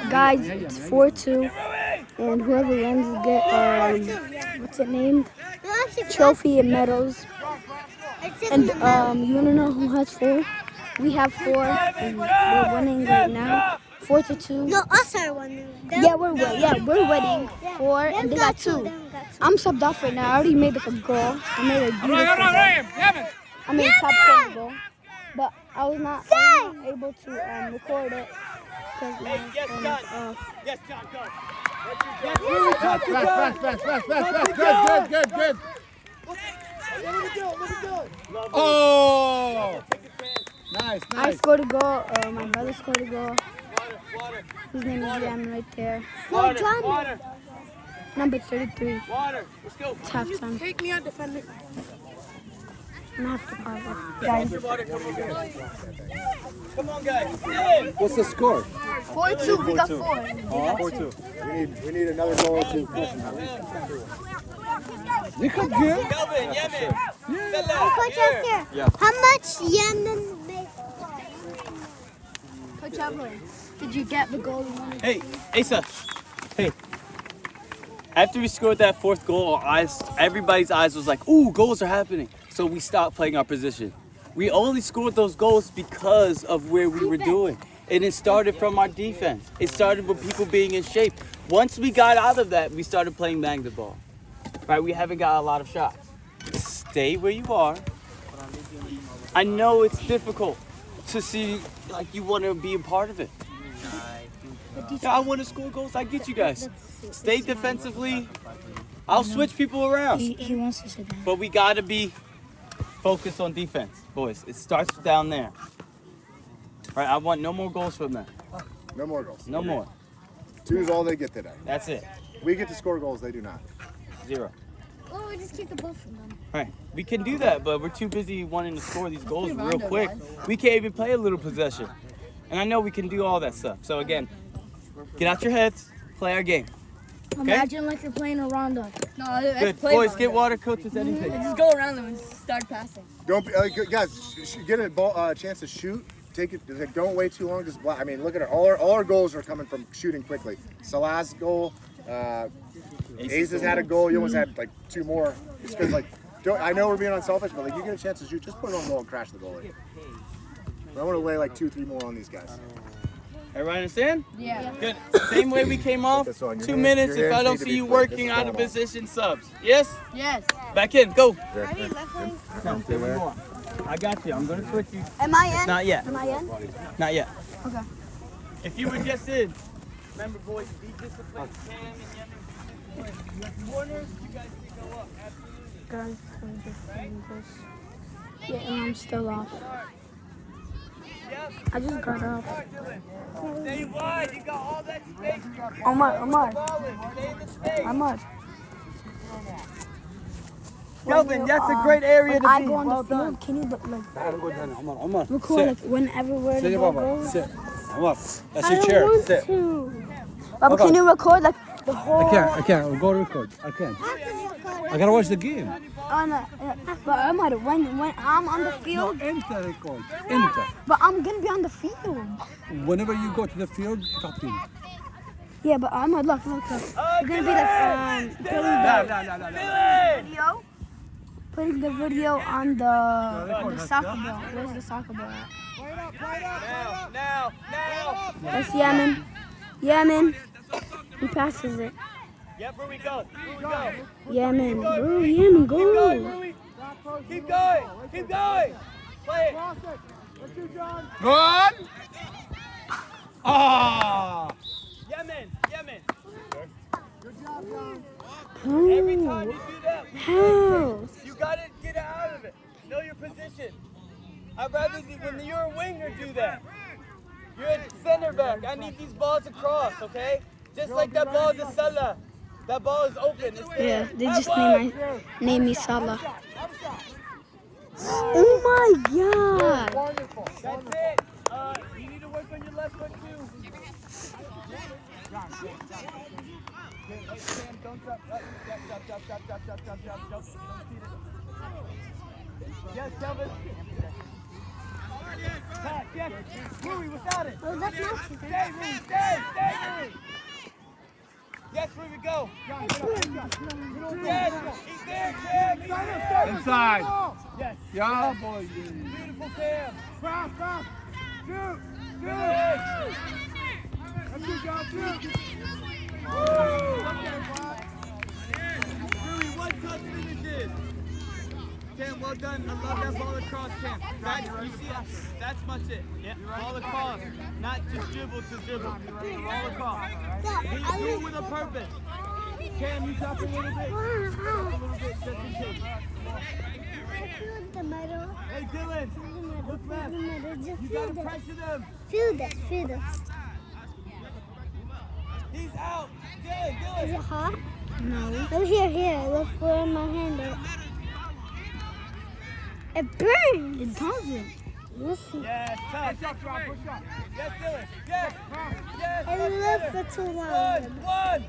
Guys, it's 4-2, and whoever wins will get what's it named? Trophy and medals. And you wanna know who has 4? We have 4, and we're winning right now, 4-2. No, us are winning. Yeah, we're winning 4, and they got 2. I'm subbed off right now. I already made like a goal. I made a beautiful goal. I made a top corner goal, but I was not able to record it because my phone is off. Yes, John, go. Good. Oh! Nice. I scored a goal. My brother scored a goal. His name is Jan right there. Water. Number 33. Water. Let's go. It's halftime. Take me out, defender. I'm gonna have to pause it. Guys. Come on, guys. What's the score? 4-2. We got 4. 4-2. We need another goal or two. You could get. Kelvin, Yemen. Coach Esther, how much Yemen make? Coach Evelyn, did you get the goal you wanted? Hey, Asa. Hey. After we scored that 4th goal, everybody's eyes was like, ooh, goals are happening. So we stopped playing our position. We only scored those goals because of where we were doing. And it started from our defense. It started with people being in shape. Once we got out of that, we started playing bang the ball. Right, we haven't got a lot of shots. Stay where you are. I know it's difficult to see, like, you want to be a part of it. Yeah, I want to score goals. I get you guys. Stay defensively. I'll switch people around. He wants to sit down. But we got to be focused on defense, boys. It starts down there. All right, I want no more goals from them. No more goals. No more. 2 is all they get today. That's it. We get to score goals, they do not. 0. Oh, we just keep the ball from them. Right. We can do that, but we're too busy wanting to score these goals real quick. We can't even play a little possession. And I know we can do all that stuff. So again, get out your heads, play our game. Okay? Imagine like you're playing a rondo. No, let's Good. play Boys, ball. get water coaches anything. Just go around them and start passing. Don't be, guys. Get a chance to shoot. Take it. Don't wait too long. Just I mean, look at all our goals are coming from shooting quickly. Salah's goal. Ace's had a goal. You almost had like 2 more. It's because like I know we're being unselfish, but like you get a chance to shoot, just put it on goal and crash the goalie. But I want to lay like 2-3 more on these guys. Everybody understand? Yeah. Good. Same way we came off. That's on your 2 hands. minutes. Your If I hands don't need to see be you free. working This is out of going on. position, subs. Yes? Yes. Back in. Go. Are we left wing? No, there we go. I got you. I'm going to switch you. Am I in? Not yet. Am I in? Not yet. Okay. If you were just in, remember, boys, be disciplined. Cam and Yemen, corners, you guys can go up. Absolutely. Guys, I'm just doing this. Yeah, and I'm still off. I just got off. Stay wide. You got all that space. Omar. Stay in the space. Kelvin, that's a great area When to I be. go on Well the field, done. can you like Omar. record like whenever we're the ball goes? Sit. Omar. That's I your don't chair. want Sit. to. Baba, can you record like the whole? I can't. Go record. I can't. I gotta watch the game. But Omar, when I'm on the field, Enter record. Enter. but I'm gonna be on the field. Whenever you go to the field, talk to me. Yeah, but Omar, look. We're gonna be like putting the video on the soccer ball. Where's the soccer ball at? Now. That's Yemen. He passes it. Yep, where we go. Yemen. Bro, Yemen, go. Keep going. Play it. Good. Ah. Yemen. Every Time you do that, How? you gotta get out of it. Know your position. I'd rather when you're a winger do that. You're a center back. I need these balls across, okay? Just like that ball to Salah. That ball is open. It's there. Yeah, they just name me Salah. Oh my God! That's it. You need to work on your left foot too. Don't drop. Jump. Yes, Kelvin. Pass, yes. Rui, without it. Oh, that's not. Stay, Rui. Inside. Yes. Yeah. Beautiful, Cam. Cross. Shoot. That's good, John. Shoot. Really, one touch finishes. Cam, well done. I love that ball across, Cam. That's, you see, that's much it. Yeah, ball across. Not just dribble to dribble. Ball across. He's doing with a purpose. Cam, you drop a little bit. Just in case. The middle. Hey, Dylan. Look left. The middle. Just You feel gotta this. pressure them. Feel this. Feel this. He's out. Dylan, Is Dylan. it hot? No. Oh, here. Look where my hand is. It burns. It doesn't. We'll see. Yes, tough. Push up. Yes, Dylan. Yes. Yes. I lived for too long. One.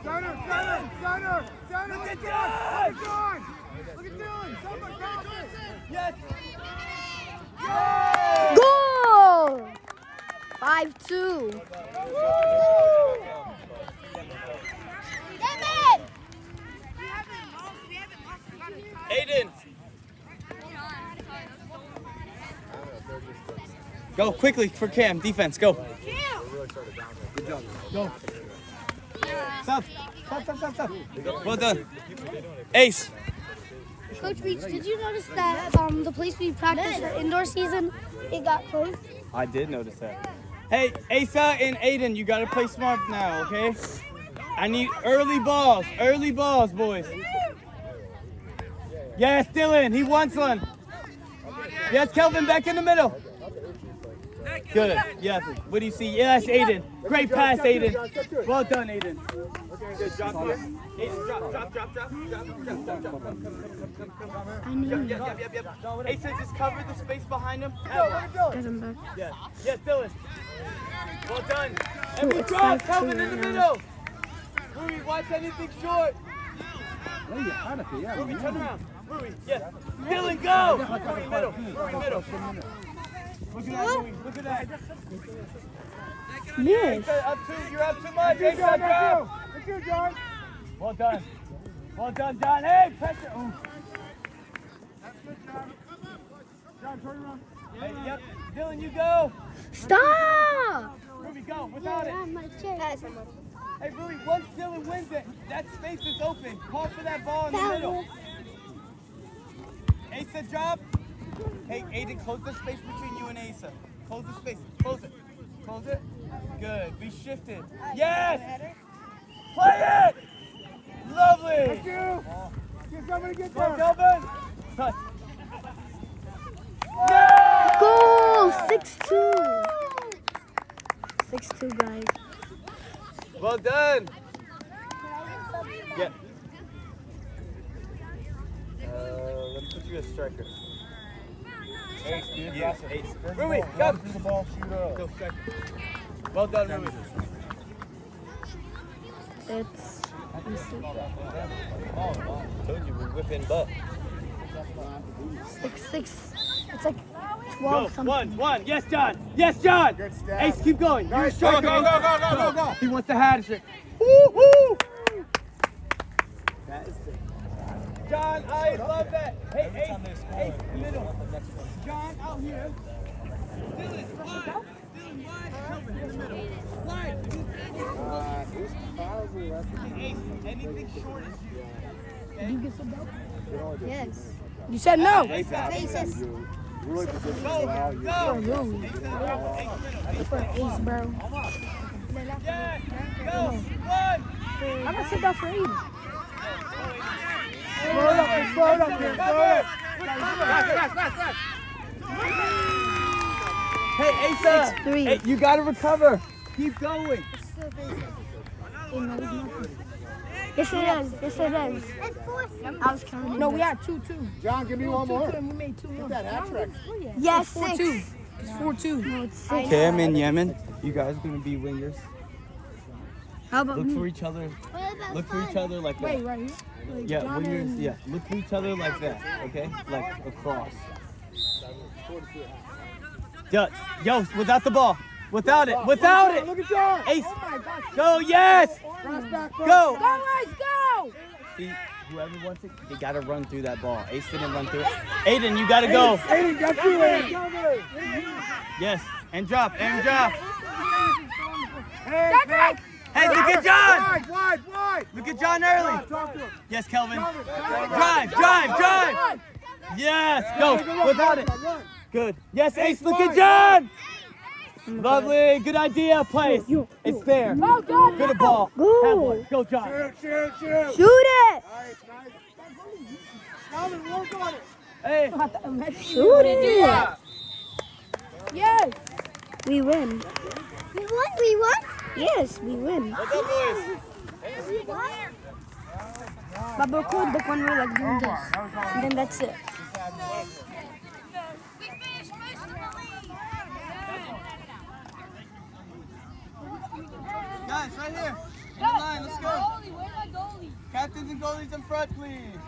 Center. Look at John. Look at Dylan. Someone drop it. Yes. Goal! 5-2. Aiden. Go quickly for Cam. Defense. Go. Go. Stop. Well done. Ace. Coach Beach, did you notice that the place we practice for indoor season, it got closed? I did notice that. Hey, Asa and Aiden, you gotta play smart now, okay? I need early balls, boys. Yes, Dylan, he wants one. Yes, Kelvin, back in the middle. Good, yes. What do you see? Yes, Aiden. Great pass, Aiden. Well done, Aiden. Good job, Aiden. Drop. I knew. Yep. Asa, just cover the space behind him. Get him back. Yes, Dylan. Well done. And we it's drop, 5-2 Kelvin in the right middle. Rui, watch anything short. Rui, turn around. Rui, yes. Dylan, go. Rui, middle. Look at that, Rui. Look at that. Yes. You're up too much. Asa, drop. That's you, John. Well done, John. Hey, pressure. Ooh. That's good, John. John, turn around. Hey, yep. Dylan, you go. Stop! Ruby, go without it. My chair. Hey, Ruby, once Dylan wins it, that space is open. Call for that ball in the middle. Asa, drop. Hey, Aiden, close the space between you and Asa. Close the space. Close it. Good. Be shifted. Yes! Play it! Lovely! Thank you. Get somebody get Go, there. Kelvin! Touch. Yeah! Goal! 6-2. 6-2, guys. Well done. Yeah. Let's put you as striker. Ace, be Yeah, aggressive. Ace. There's Ruby, the ball. go. Run through the ball, shoot up. Go striker. Well done, Ruby. It's... Told you we're whipping butt. 6-6. It's like Go, 12 something. one. Yes, John. Good stab. Ace, keep going. You're a Nice. striker. Go. He wants the hat trick. Woo-hoo! That is good. John, I love that. Hey, Ace, middle. John, out here. Dylan, wide. Kelvin, in the middle. Wide. Ace, anything short is you. Did you get some help? Yes. You said no. Ace, Really position go. That's for Ace, bro. Yes, go. One. I'm gonna sit down for Aiden. Slow it up here. Hey, Asa. 6-3. Hey, you gotta recover. Keep going. Yes, it is. It's 4. I was counting. No, we had 2-2. John, give me one more. And we made 2 more. That hat trick. Yes, 4-2. It's 4-2. No, it's 6. Cam and Yemen, you guys gonna be wingers. How about Look me? for each other. Look for each other like that. Wait, right here? Like Yeah, John wingers. and- Yeah, look for each other like that. Okay, like across. Yo, without the ball. Without it. Without it. Look at John. Ace. Oh my gosh. Go, yes. Cross back, cross Go. back. Go! See, whoever wants it, they got to run through that ball. Ace didn't run through it. Aiden, you got to go. Aiden, got you, Aiden. Yes. And drop. And drop. Hey, hey. Hey, look at John. Wide. Look at John early. Talk to him. Yes, Kelvin. Kelvin, Drive. Yes. Go. Without it. Run. Good. Yes, Ace, look at John. Lovely. Good idea. Play. It's there. Good ball. Go. Go, John. Shoot. Shoot it. Nice. Calvin, work on it. Hey. Shoot it. Yes! We win. We won? Yes, we win. What's up, boys? But we're cool, the one we're like doing this. And then that's it. Guys, right here. In the line, let's go. Captains and goalies in front, please.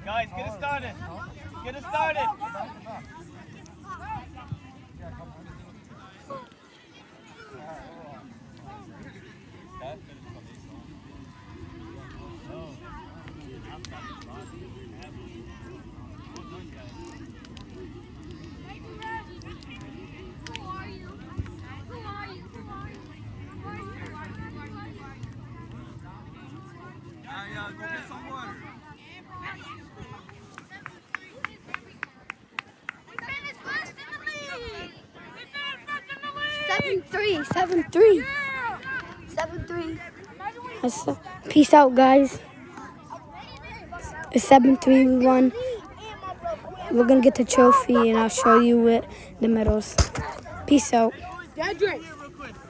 Guys, get it started. Get it started. Go get some water. 7-3. Peace out, guys. It's 7-3. We won. We're gonna get the trophy, and I'll show you with the medals. Peace out.